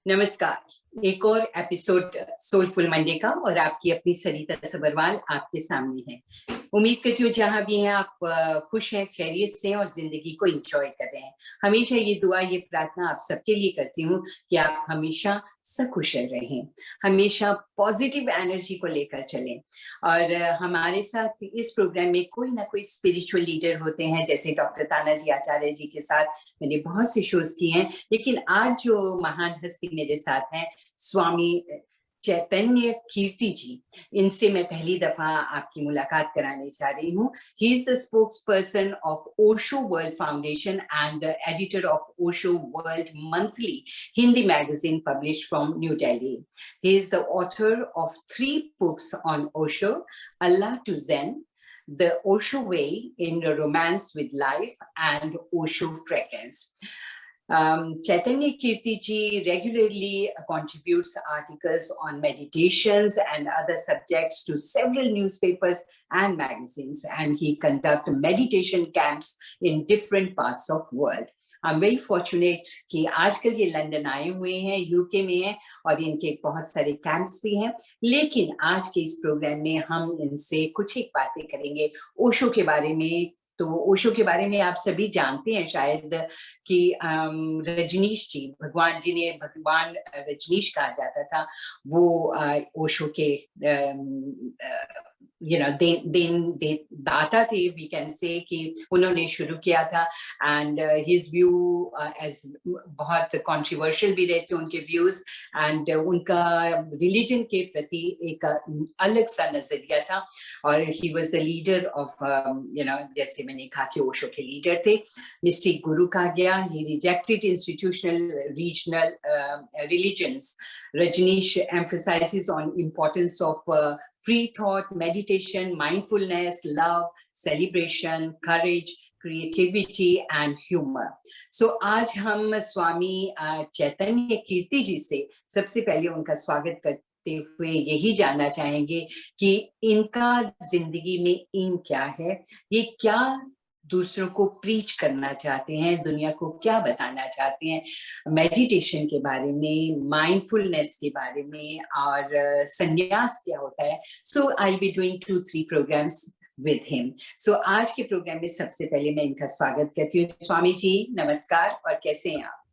नमस्कार। एक और एपिसोड सोलफुल मंडे का और आपकी अपनी सरिता सबरवाल आपके सामने है। उम्मीद करती हूँ जहां भी हैं आप खुश हैं, खैरियत से हैं और जिंदगी को एंजॉय कर रहे हैं। हमेशा ये दुआ, ये प्रार्थना आप सबके लिए करती हूँ कि आप हमेशा सकुशल रहें, हमेशा पॉजिटिव एनर्जी को लेकर चलें। और हमारे साथ इस प्रोग्राम में कोई ना कोई स्पिरिचुअल लीडर होते हैं, जैसे डॉक्टर तानाजी आचार्य जी के साथ मैंने बहुत से शोज किए हैं, लेकिन आज जो महान हस्ती मेरे साथ हैं, स्वामी चैतन्य कीर्ति जी, इनसे मैं पहली दफा आपकी मुलाकात कराने जा रही हूँ। He is the spokes person of Osho world foundation and editor of Osho world monthly Hindi magazine publish from new Delhi. He is the author of 3 books on Osho, Allah to Zen, The Osho Way in Romance with Life, and Osho Fragrance. Chaitanya Kirti ji regularly contributes articles on meditations and other subjects to several newspapers and magazines, and he conducts meditation camps in different parts of world. I'm very fortunate कि आजकल ये London आए हुए हैं, UK में हैं और इनके बहुत सारे कैंप्स भी हैं। लेकिन आज के इस प्रोग्राम में हम इनसे कुछ एक बातें करेंगे ओशो के बारे में। तो ओशो के बारे में आप सभी जानते हैं शायद कि रजनीश जी, भगवान जिन्हें भगवान रजनीश कहा जाता था, वो ओशो के दाता थे, वी कैन से कि उन्होंने शुरू किया था। एंड हिज व्यू एज बहुत कंट्रोवर्शियल भी रहते उनके व्यूज, एंड उनका रिलीजन के प्रति एक अलग सा नजरिया था। और he was the leader of जैसे मैंने कहा कि ओशो के लीडर थे, मिस्टिक गुरु कहा गया। He rejected institutional regional religions. Rajneesh emphasizes on importance of free thought, meditation, mindfulness, love, celebration, courage, creativity and humor. So आज हम स्वामी चैतन्य कीर्ति जी से सबसे पहले उनका स्वागत करते हुए यही जानना चाहेंगे कि इनका जिंदगी में एम क्या है, ये क्या दूसरों को प्रीच करना चाहते हैं, दुनिया को क्या बताना चाहते हैं, मेडिटेशन के बारे में, माइंडफुलनेस के बारे में, और संन्यास क्या होता है। So I will be doing 2-3 programmes with him. So आज के प्रोग्राम में सबसे पहले मैं इनका स्वागत करती हूँ। स्वामी जी नमस्कार, और कैसे हैं आप?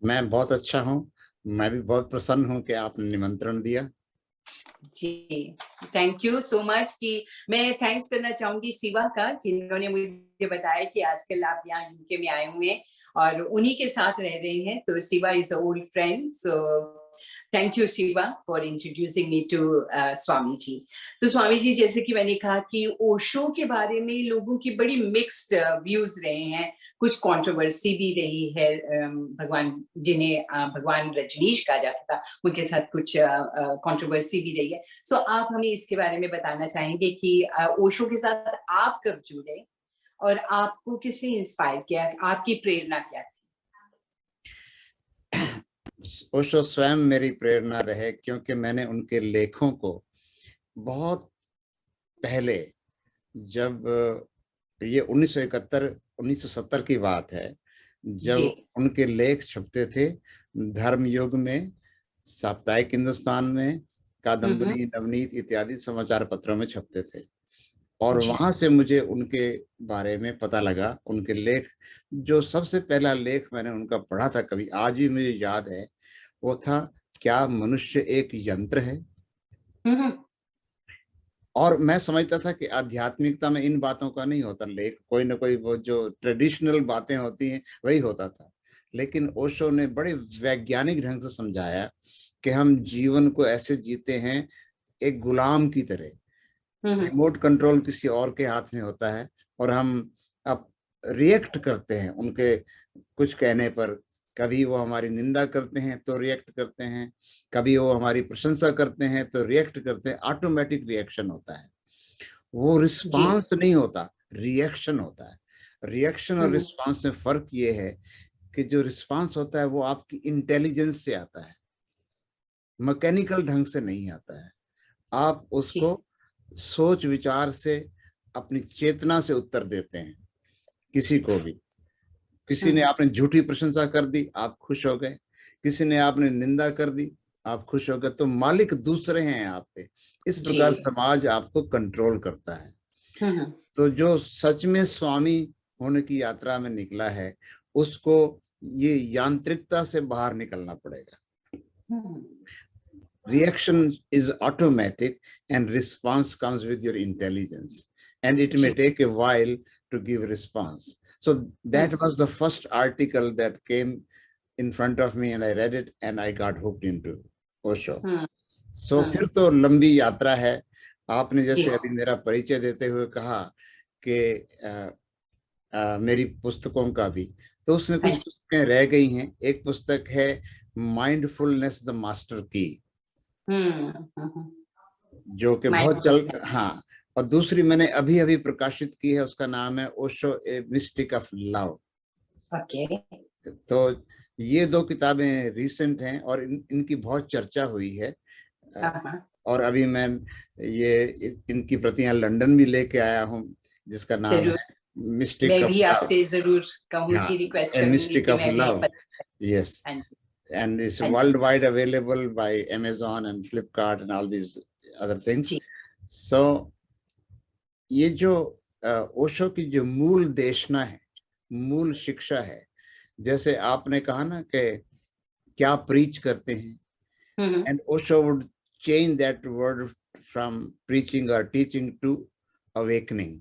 मैं बहुत अच्छा हूँ। मैं भी बहुत प्रसन्न हूँ कि आपने निमंत्रण दिया। जी, थैंक यू सो मच। कि मैं थैंक्स करना चाहूंगी शिवा का, जिन्होंने मुझे बताया कि आजकल आप यहाँ यूके में आए हुए हैं और उन्हीं के साथ रह रहे हैं। तो Shiva is a old friend, so thank you Shiva for introducing me to Swami ji. तो स्वामी जी, जैसे कि मैंने कहा कि ओशो के बारे में लोगों की बड़ी मिक्स्ड व्यूज रहे हैं, कुछ कंट्रोवर्सी भी रही है। भगवान जिन्हें भगवान रजनीश कहा जाता था, उनके साथ कुछ कंट्रोवर्सी भी रही है। सो आप हमें इसके बारे में बताना चाहेंगे कि ओशो के साथ आप कब जुड़े और आपको किसने इंस्पायर किया, आपकी प्रेरणा क्या थी? ओशो स्वयं मेरी प्रेरणा रहे, क्योंकि मैंने उनके लेखों को बहुत पहले, जब ये 1970 की बात है, जब उनके लेख छपते थे धर्मयुग में, साप्ताहिक हिंदुस्तान में, कादम्बरी, नवनीत इत्यादि समाचार पत्रों में छपते थे। और वहां से मुझे उनके बारे में पता लगा। उनके लेख, जो सबसे पहला लेख मैंने उनका पढ़ा था, कभी आज भी मुझे याद है, वो था क्या मनुष्य एक यंत्र है। और मैं समझता था कि आध्यात्मिकता में इन बातों का नहीं होता लेख, कोई ना कोई वो जो ट्रेडिशनल बातें होती हैं वही होता था। लेकिन ओशो ने बड़े वैज्ञानिक ढंग से समझाया कि हम जीवन को ऐसे जीते हैं एक गुलाम की तरह। रिमोट कंट्रोल किसी और के हाथ में होता है और हम अब रिएक्ट करते हैं उनके कुछ कहने पर। कभी वो हमारी निंदा करते हैं तो रिएक्ट करते हैं, कभी वो हमारी प्रशंसा करते हैं तो रिएक्ट करते हैं। ऑटोमेटिक रिएक्शन होता है, वो रिस्पांस नहीं होता, रिएक्शन होता है। रिएक्शन और रिस्पांस में फर्क ये है कि जो रिस्पांस होता है वो आपकी इंटेलिजेंस से आता है, मैकेनिकल ढंग से नहीं आता है। आप उसको सोच विचार से, अपनी चेतना से उत्तर देते हैं। किसी को भी, किसी ने आपने झूठी प्रशंसा कर दी, आप खुश हो गए। किसी ने आपने निंदा कर दी, आप खुश हो गए, तो मालिक दूसरे हैं आप पे। इस प्रकार जी। समाज आपको कंट्रोल करता है। हम्म। तो जो सच में स्वामी होने की यात्रा में निकला है, उसको ये यांत्रिकता से बाहर निकलना पड़ेगा। हम्म। Reaction is automatic and response comes with your intelligence, and it may ji. take a while to give response. So that was the first article that came in front of me, and I read it and I got hooked into Osho. Hmm. So फिर तो लंबी यात्रा है। आपने जी। जैसे अभी मेरा परिचय देते हुए कहा कि मेरी पुस्तकों का भी, तो उसमें कुछ पुस्तकें रह गई हैं। एक पुस्तक है माइंडफुलनेस द मास्टर की, जो कि बहुत चल, हाँ, और दूसरी मैंने अभी अभी प्रकाशित की है, उसका नाम है Osho a mystic of love. Okay. तो ये दो किताबें रिसेंट हैं और इनकी बहुत चर्चा हुई है। और अभी मैं इनकी प्रतियां लंदन भी लेके आया हूँ, जिसका नाम है मिस्टिक मैं ऑफ भी लव। आपसे जरूर कहूंगी, रिक्वेस्ट करूंगी मिस्टिक कि ऑफ मैं भी love, yes, and it's worldwide available by Amazon and Flipkart and all these other things. So ये जो ओशो की जो मूल देशना है, मूल शिक्षा है, जैसे आपने कहा ना कि क्या प्रीच करते हैं, and Osho would change that word from preaching or teaching to awakening.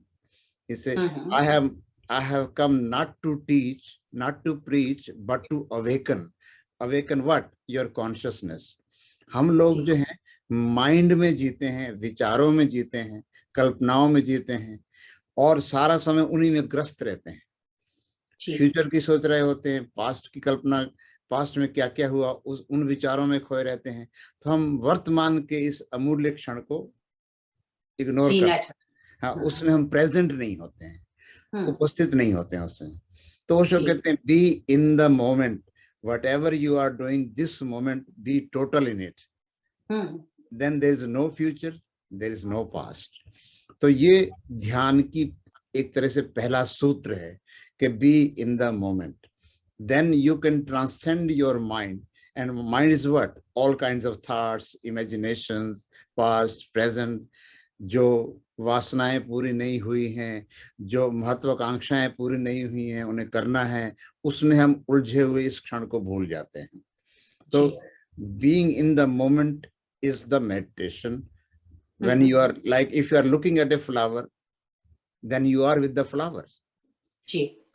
He said, I have come not to teach, not to preach, but to awaken. Awaken what? Your consciousness. हम लोग जो हैं mind में जीते हैं, विचारों में जीते हैं, कल्पनाओं में जीते हैं, और सारा समय उन्हीं में ग्रस्त रहते हैं। फ्यूचर की सोच रहे होते हैं, पास्ट की कल्पना, पास्ट में क्या क्या हुआ उन विचारों में खोए रहते हैं। तो हम वर्तमान के इस अमूल्य क्षण को इग्नोर करते हैं। हाँ, उसमें हम प्रेजेंट नहीं होते हैं, उपस्थित नहीं होते हैं उसमें। तो ओशो कहते हैं, be in the moment, whatever you are doing this moment, be total in it, then there is no future, there is no past. तो ये ध्यान की एक तरह से पहला सूत्र है कि B in the moment, then you can transcend your mind, and mind is what? All kinds of thoughts, imaginations, past, present, जो वासनाएं पूरी नहीं हुई हैं, जो महत्वाकांक्षाएं पूरी नहीं हुई हैं, उन्हें करना है, उसमें हम उलझे हुए इस क्षण को भूल जाते हैं। तो being in the moment is the meditation. When you are, like if you are looking at a flower, then you are with the flower.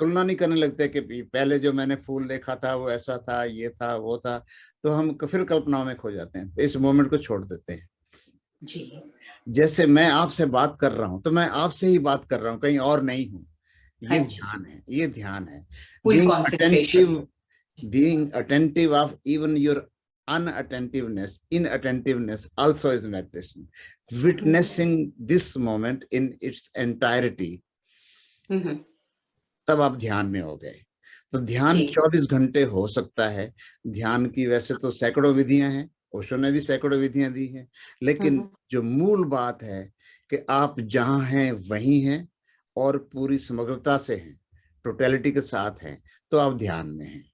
तुलना नहीं करने लगते कि पहले जो मैंने फूल देखा था वो ऐसा था, ये था, वो था, तो हम फिर कल्पनाओं में खो जाते हैं, इस मोमेंट को छोड़ देते हैं। जी। जैसे मैं आपसे बात कर रहा हूं, तो मैं आपसे ही बात कर रहा हूं, कहीं और नहीं हूं। ये ध्यान है, ये ध्यान है। Being attentive of even your unattentiveness, inattentiveness also is meditation. Witnessing this moment in its entirety, तब आप ध्यान में हो गए। तो ध्यान 24 घंटे हो सकता है। ध्यान की वैसे तो सैकड़ों विधियां हैं, ओशो ने भी सैकड़ों विधियां दी हैं, लेकिन जो मूल बात है कि आप जहां हैं वहीं हैं और पूरी समग्रता से हैं, टोटलिटी के साथ हैं, तो आप ध्यान में हैं।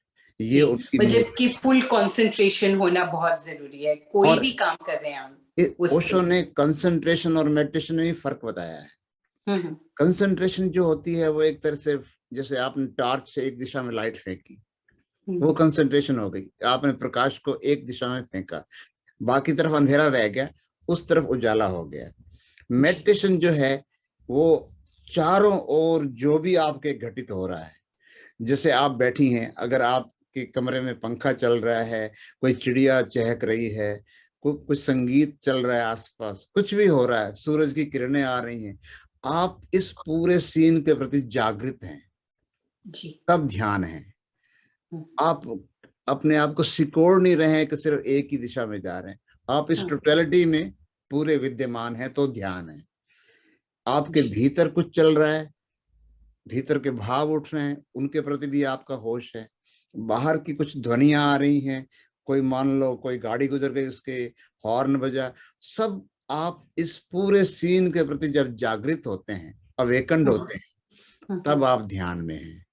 ये उनकी मतलब कि फुल कंसंट्रेशन होना बहुत जरूरी है, कोई भी काम कर रहे हैं हम। ओशो ने कंसंट्रेशन और मेडिटेशन में फर्क बताया है। कंसंट्रेशन जो होती है वो एक तरह से जैसे आपने टॉर्च से एक दिशा में लाइट फेंकी, वो कंसंट्रेशन हो गई। आपने प्रकाश को एक दिशा में फेंका, बाकी तरफ अंधेरा रह गया, उस तरफ उजाला हो गया। मेडिटेशन जो है वो चारों ओर जो भी आपके घटित हो रहा है, जैसे आप बैठी हैं, अगर आपके कमरे में पंखा चल रहा है, कोई चिड़िया चहक रही है, कुछ संगीत चल रहा है आसपास, कुछ भी हो रहा है, सूरज की किरणें आ रही हैं, आप इस पूरे सीन के प्रति जागृत हैं, तब ध्यान है। आप अपने आप को सिकोड़ नहीं रहे हैं कि सिर्फ एक ही दिशा में जा रहे हैं, आप इस टोटलिटी में पूरे विद्यमान हैं, तो ध्यान है। आपके भीतर कुछ चल रहा है, भीतर के भाव उठ रहे हैं, उनके प्रति भी आपका होश है। बाहर की कुछ ध्वनियां आ रही हैं, कोई मान लो कोई गाड़ी गुजर गई, उसके हॉर्न बजा, सब आप इस पूरे सीन के प्रति जब जागृत होते हैं, अवेकन्ड होते हैं, तब आप ध्यान में हैं।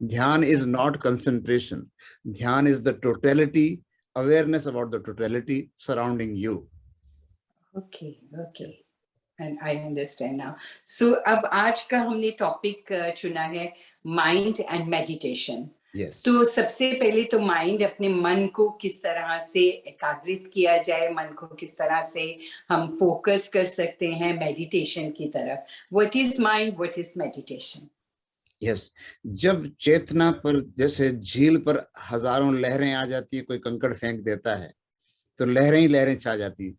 ध्यान इज नॉट कंसंट्रेशन, ध्यान is the totality awareness about the totality surrounding you. Okay, and I understand now. So अब आज का हमने टॉपिक चुना है माइंड एंड मेडिटेशन. Yes. तो सबसे पहले तो माइंड, अपने मन को किस तरह से एकाग्रित किया जाए, मन को किस तरह से हम फोकस कर सकते हैं मेडिटेशन की तरफ. What is mind, what is meditation? Yes, जब चेतना पर, जैसे झील पर हजारों लहरें आ जाती है, कोई कंकड़ फेंक देता है तो लहरें ही लहरें छा जाती है,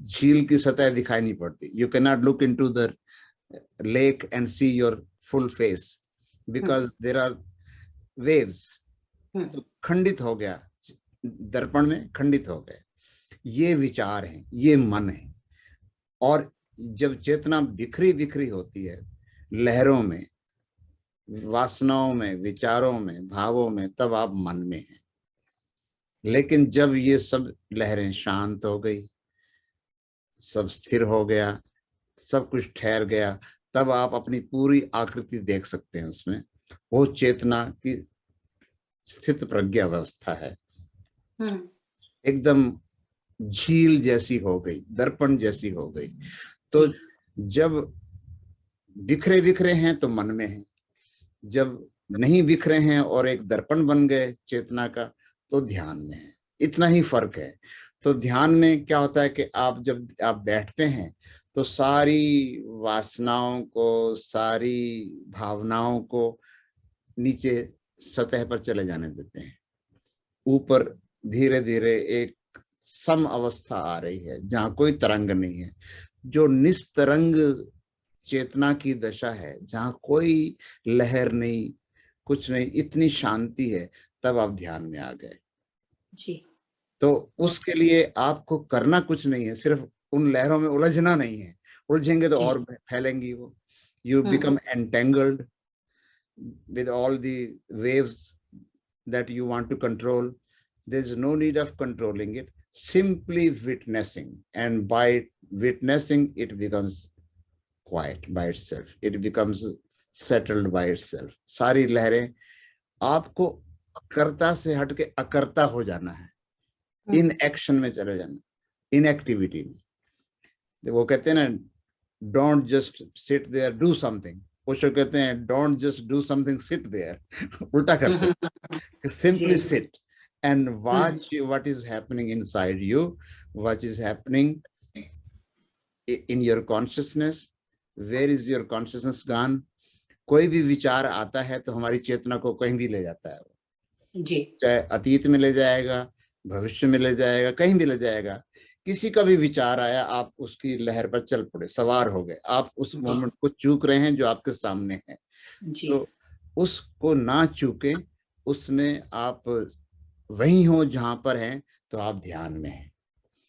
झील की सतह दिखाई नहीं पड़ती. You can not look into the lake and see your full face because there are waves. तो खंडित हो गया, दर्पण में खंडित हो गए. ये विचार हैं, ये मन है. और जब चेतना बिखरी बिखरी होती है लहरों में, वासनाओं में, विचारों में, भावों में, तब आप मन में हैं. लेकिन जब ये सब लहरें शांत हो गई, सब स्थिर हो गया, सब कुछ ठहर गया, तब आप अपनी पूरी आकृति देख सकते हैं उसमें. वो चेतना की स्थित प्रज्ञा अवस्था है. एकदम झील जैसी हो गई, दर्पण जैसी हो गई. तो जब बिखरे बिखरे हैं तो मन में है, जब नहीं बिखरे हैं और एक दर्पण बन गए चेतना का तो ध्यान में है. इतना ही फर्क है. तो ध्यान में क्या होता है कि आप जब आप बैठते हैं तो सारी वासनाओं को, सारी भावनाओं को नीचे सतह पर चले जाने देते हैं. ऊपर धीरे धीरे एक सम अवस्था आ रही है जहां कोई तरंग नहीं है, जो निस्तरंग चेतना की दशा है, जहां कोई लहर नहीं, कुछ नहीं, इतनी शांति है. तब आप ध्यान में आ गए जी. तो उसके लिए आपको करना कुछ नहीं है, सिर्फ उन लहरों में उलझना नहीं है. उलझेंगे तो और फैलेंगी वो. You become entangled with all the waves that you want to control. There is no need of controlling it, simply witnessing, and by witnessing it becomes quiet by itself, it becomes settled by itself. सारी लहरें, आपको कर्ता से हटके अकर्ता हो जाना है, इन एक्शन में चले जाना, इन एक्टिविटी में. वो कहते हैं ना, don't just sit there, do something. Osho कहते हैं don't just do something, sit there. उल्टा करते हैं, simply sit and watch what is happening inside you, what is happening in your consciousness. Where is your consciousness gone. कोई भी विचार आता है तो हमारी चेतना को कहीं भी ले जाता है जी. चाहे अतीत में ले जाएगा, भविष्य में ले जाएगा, कहीं भी ले जाएगा. किसी का भी विचार आया, आप उसकी लहर पर चल पड़े, सवार हो गए. आप उस मोमेंट को चूक रहे हैं जो आपके सामने है. तो उसको ना चूके, उसमें आप वहीं हो जहां पर हैं, तो आप ध्यान में हैं.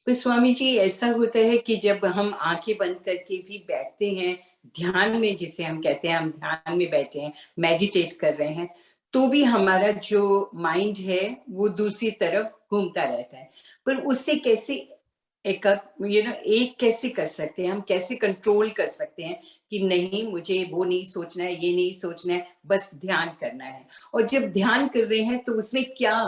तो स्वामी जी, ऐसा होता है कि जब हम आंखें बंद करके भी बैठते हैं ध्यान में, जिसे हम कहते हैं हम ध्यान में बैठे हैं, मेडिटेट कर रहे हैं, तो भी हमारा जो माइंड है वो दूसरी तरफ घूमता रहता है. पर उससे कैसे एक कैसे कर सकते हैं हम, कैसे कंट्रोल कर सकते हैं कि नहीं, मुझे वो नहीं सोचना है, ये नहीं सोचना है, बस ध्यान करना है. और जब ध्यान कर रहे हैं तो उसमें क्या,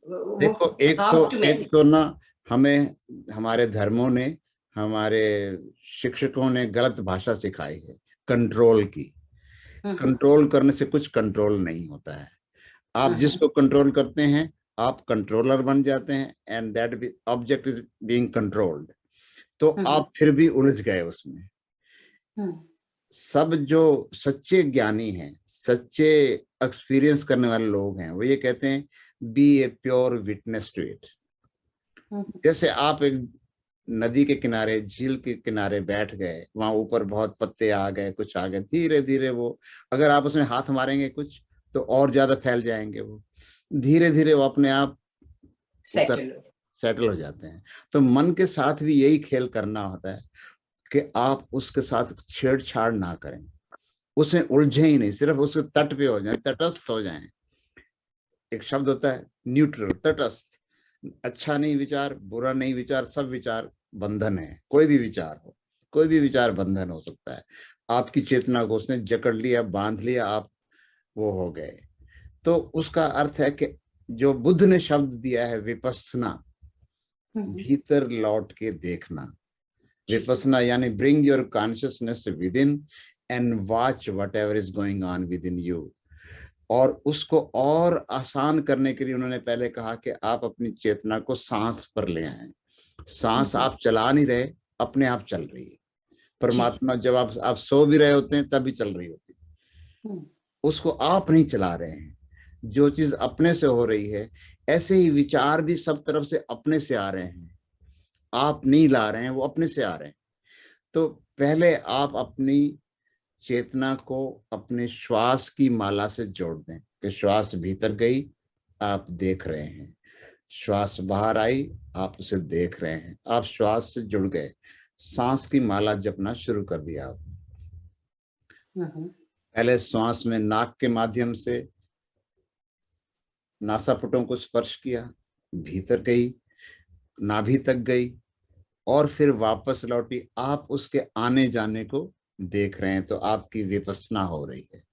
देखो, एक तो ना, हमें हमारे धर्मों ने, हमारे शिक्षकों ने गलत भाषा सिखाई है कंट्रोल की. कंट्रोल करने से कुछ कंट्रोल नहीं होता है. आप जिसको कंट्रोल करते हैं आप कंट्रोलर बन जाते हैं, and that object is being controlled. तो आप फिर भी उलझ गए उसमें. सब जो सच्चे ज्ञानी हैं, सच्चे एक्सपीरियंस करने वाले लोग हैं, वो ये कहते हैं be a pure witness to it. जैसे आप एक नदी के किनारे, झील के किनारे बैठ गए, वहां ऊपर बहुत पत्ते आ गए, कुछ आ गए, धीरे धीरे वो, अगर आप उसमें हाथ मारेंगे कुछ तो और ज्यादा फैल जाएंगे. वो धीरे धीरे वो अपने आप सेटल हो जाते हैं. तो मन के साथ भी यही खेल करना होता है कि आप उसके साथ छेड़छाड़ ना करें, उसमें उलझे ही नहीं, सिर्फ उसके तट पे हो जाएं, तटस्थ हो जाएं. एक शब्द होता है न्यूट्रल, तटस्थ. अच्छा नहीं विचार, बुरा नहीं विचार, सब विचार बंधन है. कोई भी विचार हो, कोई भी विचार बंधन हो सकता है. आपकी चेतना को उसने जकड़ लिया, बांध लिया, आप वो हो गए. तो उसका अर्थ है कि जो बुद्ध ने शब्द दिया है विपස්සना, भीतर लौट के देखना। विपස්සना यानी bring your consciousness with in and watch what ever is going on with in you. और उसको और आसान करने के लिए उन्होंने पहले कहा कि आप अपनी चेतना को सांस पर ले आए। सांस आप चला नहीं रहे, अपने आप चल रही है। परमात्मा जब आप सो भी रहे होते हैं तभी चल रही होती है, उसको आप नहीं चला रहे हैं। जो चीज अपने से हो रही है, ऐसे ही विचार भी सब तरफ से अपने से आ रहे हैं, आप नहीं ला रहे हैं, वो अपने से आ रहे हैं। तो पहले आप अपनी चेतना को अपने श्वास की माला से जोड़ दें कि श्वास भीतर गई, आप देख रहे हैं, श्वास बाहर आई, आप उसे देख रहे हैं, आप श्वास से जुड़ गए, सांस की माला जपना शुरू कर दिया। आप पहले श्वास में नाक के माध्यम से नासापुटों को स्पर्श किया, भीतर गई, नाभि तक गई और फिर वापस लौटी। आप उसके आने जाने को देख रहे हैं, तो आपकी विपස්සना हो रही है।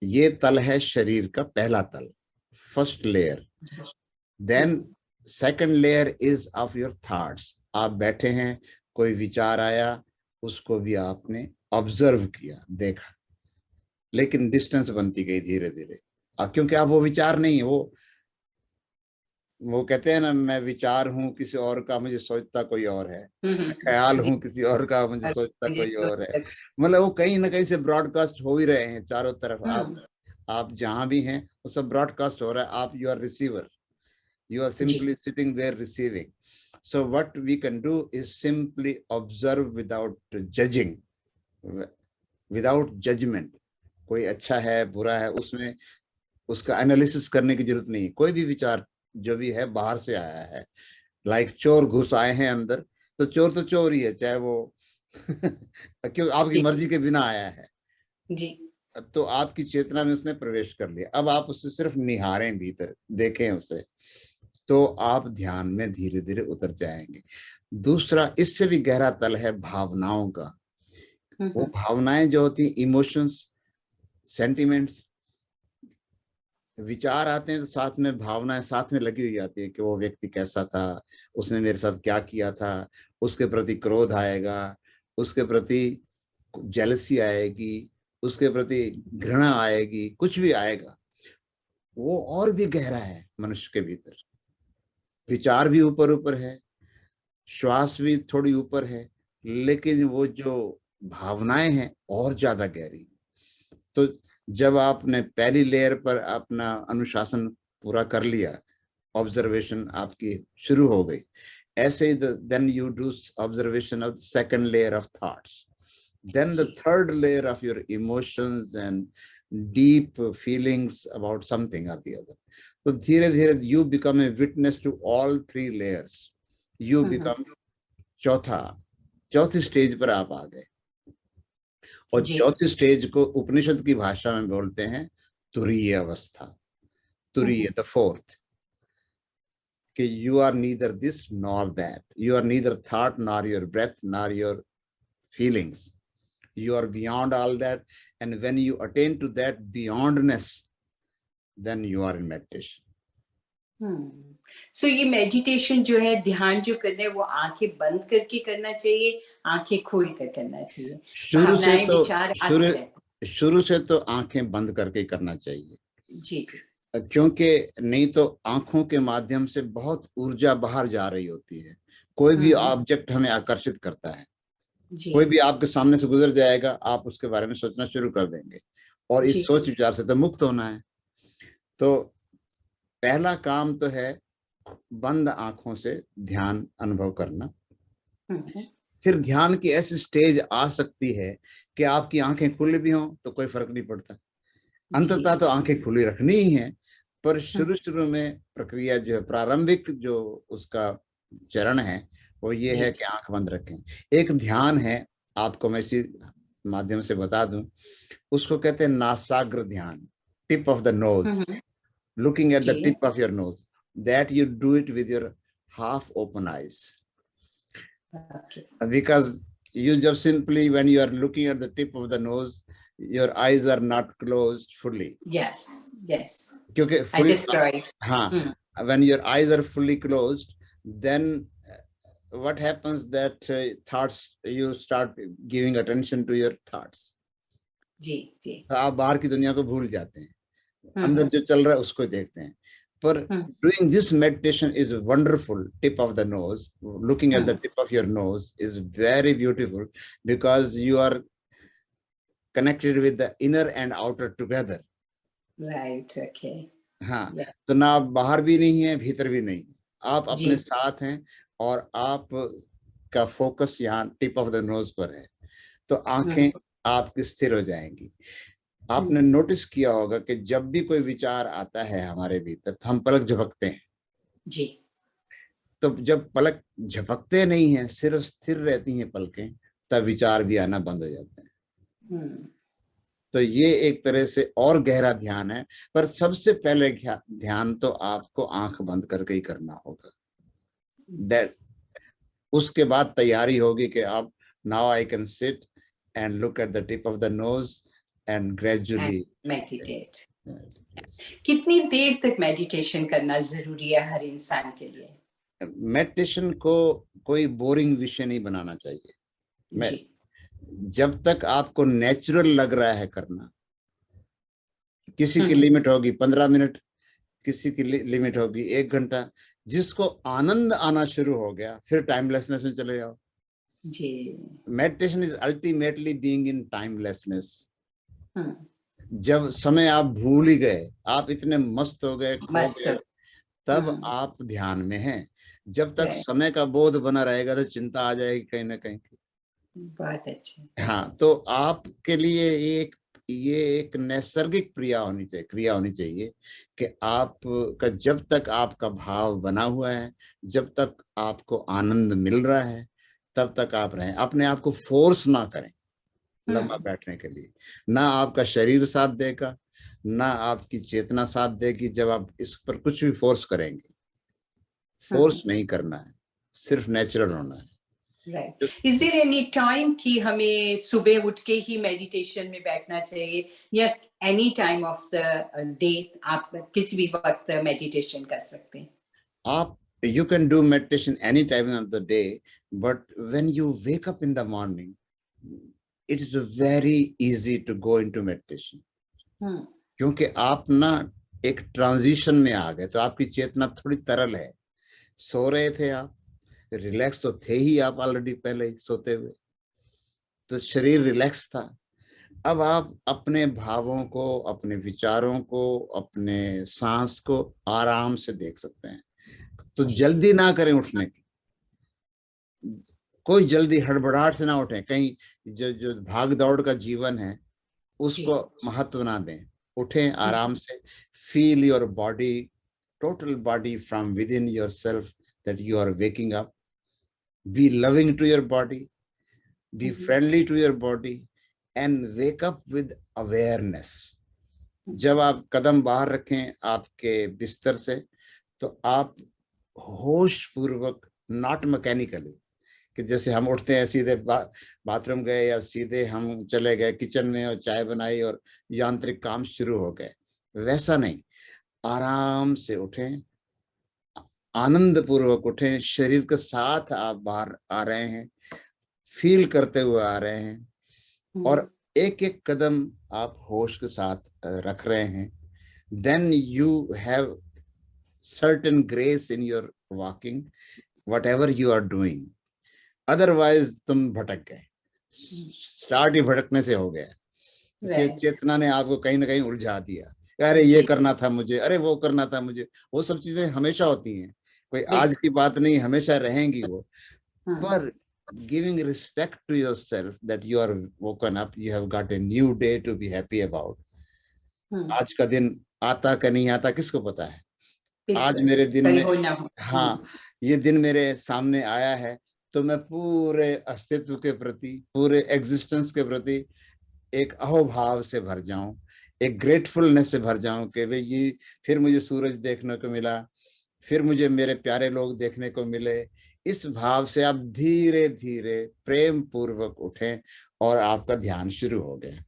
ये तल है शरीर का पहला तल, first layer. Then second layer is of your thoughts. आप बैठे हैं, कोई विचार आया, उसको भी आपने ऑब्जर्व किया, देखा, लेकिन डिस्टेंस बनती गई धीरे धीरे, क्योंकि आप वो विचार नहीं है, वो कहते हैं ना, मैं विचार हूं किसी और का, मुझे सोचता कोई और है, मैं ख्याल हूं किसी और का, मुझे सोचता कोई और है। मतलब वो कहीं ना कहीं से ब्रॉडकास्ट हो ही रहे हैं चारों तरफ। आप जहां भी हैं वो सब ब्रॉडकास्ट हो रहा है। आप you are receiver, you are simply sitting there receiving. So what we can do is simply observe without judging, without judgment. कोई अच्छा है बुरा है, उसमें उसका एनालिसिस करने की जरूरत नहीं। कोई भी विचार जो भी है बाहर से आया है, लाइक चोर घुस आए हैं अंदर, तो चोर ही है, चाहे वो क्यों आपकी मर्जी के बिना आया है जी, तो आपकी चेतना में उसने प्रवेश कर लिया। अब आप उससे सिर्फ निहारें, भीतर देखें उसे, तो आप ध्यान में धीरे धीरे उतर जाएंगे। दूसरा इससे भी गहरा तल है भावनाओं का। वो भावनाएं जो होती हैं, इमोशंस, सेंटिमेंट्स, विचार आते हैं तो साथ में भावनाएं साथ में लगी हुई आती है कि वो व्यक्ति कैसा था, उसने मेरे साथ क्या किया था, उसके प्रति क्रोध आएगा, उसके प्रति जेलसी आएगी, उसके प्रति घृणा आएगी, कुछ भी आएगा। वो और भी गहरा है मनुष्य के भीतर। विचार भी ऊपर ऊपर है, श्वास भी थोड़ी ऊपर है, लेकिन वो जो भावनाएं हैं और ज्यादा गहरी। तो जब आपने पहली लेयर पर अपना अनुशासन पूरा कर लिया, ऑब्जर्वेशन आपकी शुरू हो गई, ऐसे then you do observation of second layer of thoughts, then the third layer of your emotions and deep feelings about something or the other. So धीरे धीरे you become a witness to all three layers. You become चौथी stage पर आप आ गए। और चौथी stage को उपनिषद की भाषा में बोलते हैं तुरीय अवस्था, तुरीय द फोर्थ, कि you are neither this nor that, you are neither thought nor your breath nor your feelings. You are beyond all that, and when you attain to that beyondness, then you are in meditation. So ये meditation जो है, ध्यान जो करना है, वो आंखें बंद करके करना चाहिए, आंखें खोल कर करना चाहिए? शुरू से तो आंखें बंद करके करना चाहिए जी, क्योंकि नहीं तो आंखों के माध्यम से बहुत ऊर्जा बाहर जा रही होती है। कोई भी ऑब्जेक्ट हमें आकर्षित करता है, कोई भी आपके सामने से गुजर जाएगा, आप उसके बारे में सोचना शुरू कर देंगे, और इस सोच विचार से तो मुक्त होना है। तो पहला काम तो है बंद आंखों से ध्यान अनुभव करना। फिर ध्यान की ऐसी स्टेज आ सकती है कि आपकी आंखें खुली भी हों तो कोई फर्क नहीं पड़ता, अंततः तो आंखें खुली रखनी ही है। पर शुरू में प्रक्रिया जो है, प्रारंभिक जो उसका चरण है, वो ये है कि आंख बंद रखें। एक ध्यान है, आपको मैं इसी माध्यम से बता दूं, उसको कहते हैं नासाग्र ध्यान, tip of the nose, looking at the tip of your nose, that you do it with your half open eyes. Because you just simply, when you are looking at the tip of the nose, your eyes are not closed fully. Yes, yes. क्योंकि I destroyed. हाँ, Hmm. when your eyes are fully closed, then what happens that thoughts, you start giving attention to your thoughts. जी जी. तो आप बाहर की दुनिया को भूल जाते हैं, अंदर Hmm. जो चल रहा है उसको देखते हैं. पर Hmm. doing this meditation is wonderful. Tip of the nose, looking at the tip of your nose is very beautiful, because you are connected with the inner and outer together. Right. Okay. हाँ, Yeah. तो ना आप बाहर भी नहीं है, भीतर भी नहीं, आप अपने जी. साथ हैं, और आप का फोकस यहाँ टिप ऑफ द नोज पर है. तो आंखें आपकी स्थिर हो जाएंगी. आपने नोटिस किया होगा कि जब भी कोई विचार आता है हमारे भीतर, तो हम पलक झपकते हैं. जी. तो जब पलक झपकते नहीं है, सिर्फ स्थिर रहती हैं पलकें, तब विचार भी आना बंद हो जाते हैं. तो ये एक तरह से और गहरा ध्यान है, पर सबसे पहले ध्यान तो आपको आंख बंद करके ही करना होगा. दैट उसके बाद तैयारी होगी कि आप now I can sit and look at the tip of the nose and gradually meditate. कितनी देर तक मेडिटेशन करना जरूरी है हर इंसान के लिए? मेडिटेशन को कोई बोरिंग विषय नहीं बनाना चाहिए. जी. जब तक आपको नेचुरल लग रहा है करना, किसी की लिमिट होगी 15 मिनट, किसी की लिमिट होगी 1 घंटा. जिसको आनंद आना शुरू हो गया, फिर टाइमलेसनेस में चले जाओ. जी. Meditation is ultimately being in timelessness. जब समय आप भूल ही गए, आप इतने मस्त हो गए, खो गए, तब आप ध्यान में हैं. जब तक समय का बोध बना रहेगा तो चिंता आ जाएगी कहीं ना कहीं. बहुत अच्छे. हाँ, तो आपके लिए ये एक नैसर्गिक क्रिया होनी चाहिए कि आप का जब तक आपका भाव बना हुआ है, जब तक आपको आनंद मिल रहा है, तब तक आप रहें. अपने आप को फोर्स ना करें लंबा बैठने के लिए. ना आपका शरीर साथ देगा, ना आपकी चेतना साथ देगी. जब आप इस पर कुछ भी फोर्स करेंगे, फोर्स नहीं करना है, सिर्फ नेचुरल होना है. Right. Is there any time कि हमें सुबह उठ के ही मेडिटेशन में बैठना चाहिए, या any time of the day आप किसी भी वक्त मेडिटेशन कर सकते हैं? आप you can do meditation any time of the day, but when you wake up in the morning, it is very easy to go into meditation. क्योंकि आप ना एक ट्रांजिशन में आ गए, तो आपकी चेतना थोड़ी तरल है. सो रहे थे आप, रिलैक्स तो थे ही आप ऑलरेडी पहले ही सोते हुए, तो शरीर रिलैक्स था. अब आप अपने भावों को, अपने विचारों को, अपने सांस को आराम से देख सकते हैं. तो जल्दी ना करें उठने की, कोई जल्दी हड़बड़ाहट से ना उठें. कहीं जो भाग दौड़ का जीवन है उसको महत्व ना दें. उठें आराम से. Feel your body, total body from with in your self, that you are waking up. Be loving to your body, be friendly to your body, and wake up with awareness. जब आप कदम बाहर रखें आपके बिस्तर से, तो आप होश पूर्वक, नॉट मैकेनिकली, कि जैसे हम उठते हैं सीधे बाथरूम गए, या सीधे हम चले गए किचन में और चाय बनाई और यांत्रिक काम शुरू हो गए, वैसा नहीं. आराम से उठें, आनंद पूर्वक उठें. शरीर के साथ आप बाहर आ रहे हैं, फील करते हुए आ रहे हैं, और एक एक कदम आप होश के साथ रख रहे हैं. Then you have certain grace in your walking, whatever you are doing. Otherwise तुम भटक गए. स्टार्ट ही भटकने से हो गया कि चेतना ने आपको कहीं ना कहीं उलझा दिया. अरे ये करना था मुझे, अरे वो करना था मुझे. वो सब चीजें हमेशा होती हैं, कोई आज की बात नहीं, हमेशा रहेंगी वो. पर giving respect to yourself that you are woken up, you have got a new day to be happy about. आज का दिन आता का नहीं आता किसको पता है. आज मेरे दिन में, हाँ, ये दिन मेरे सामने आया है, तो मैं पूरे अस्तित्व के प्रति, पूरे एग्जिस्टेंस के प्रति एक अहोभाव से भर जाऊं, एक ग्रेटफुलनेस से भर जाऊं कि भाई ये फिर मुझे सूरज देखने को मिला, फिर मुझे मेरे प्यारे लोग देखने को मिले. इस भाव से आप धीरे धीरे प्रेम पूर्वक उठें और आपका ध्यान शुरू हो गया.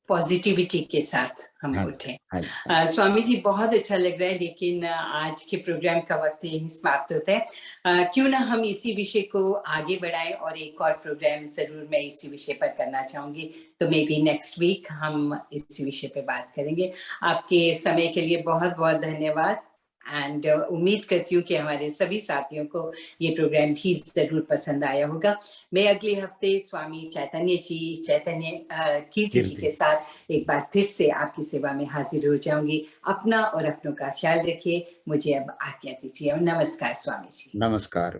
पॉजिटिविटी के साथ हम हाँ जी, उठें। हाँ जी, हाँ स्वामी जी बहुत अच्छा लग रहा है, लेकिन आज के प्रोग्राम का वक्त यही समाप्त होता है। क्यों ना हम इसी विषय को आगे बढ़ाएं, और एक और प्रोग्राम जरूर मैं इसी विषय पर करना चाहूंगी, तो मे बी नेक्स्ट वीक हम इसी विषय पे बात करेंगे। आपके समय के लिए बहुत बहुत धन्यवाद, एंड उम्मीद करती हूँ कि हमारे सभी साथियों को ये प्रोग्राम भी जरूर पसंद आया होगा। मैं अगले हफ्ते स्वामी चैतन्य कीर्ति जी कीर्ति, के साथ एक बार फिर से आपकी सेवा में हाजिर हो जाऊंगी। अपना और अपनों का ख्याल रखिए। मुझे अब आज्ञा दीजिए और नमस्कार स्वामी जी। नमस्कार।